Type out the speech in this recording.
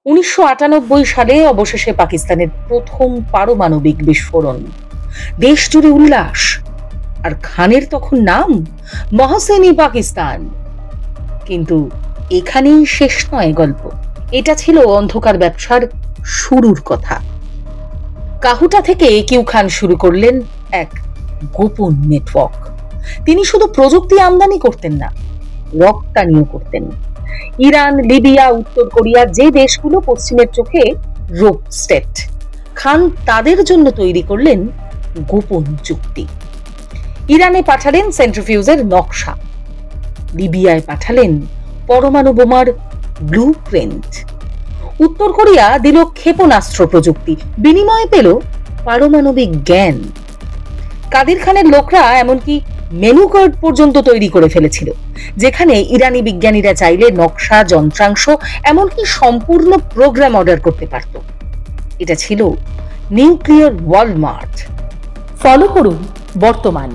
1998 সালে অবশেষে পাকিস্তানের প্রথম পারমাণবিক বিস্ফোরণ। দেশ জুড়ে উল্লাস। আর খানের তখন নাম মহসেনি পাকিস্তান। কিন্তু এখানেই শেষ নয় গল্প। এটা ছিল অন্ধকার ব্যবসার শুরুর কথা। কাহুটা থেকে কিউ খান শুরু করলেন এক গোপন নেটওয়ার্ক। তিনি শুধু প্রযুক্তি আমদানি করতেন না, রপ্তানিও করতেন। ইরান, লিবিয়া, উত্তর কোরিয়া, যে দেশগুলো পশ্চিমের চোখে রোগ স্টেট, খান তাদের জন্য তৈরি করলেন গোপন চুক্তি। ইরানে পাঠালেন সেন্ট্রিফিউজের নকশা, লিবিয়ায় পাঠালেন পরমাণু বোমার ব্লুপ্রিন্ট, উত্তর কোরিয়া দিল ক্ষেপণাস্ত্র প্রযুক্তি, বিনিময়ে পেল পারমাণবিক জ্ঞান। কাদির খানের লোকরা এমনকি মেনু কার্ড পর্যন্ত তৈরি করে ফেলেছিল, যেখানে ইরানি বিজ্ঞানীরা চাইলে নকশা, যন্ত্রাংশ, এমনকি সম্পূর্ণ প্রোগ্রাম অর্ডার করতে পারত। এটা ছিল নিউক্লিয়ার ওয়ালমার্ট। ফলো করুন বর্তমান।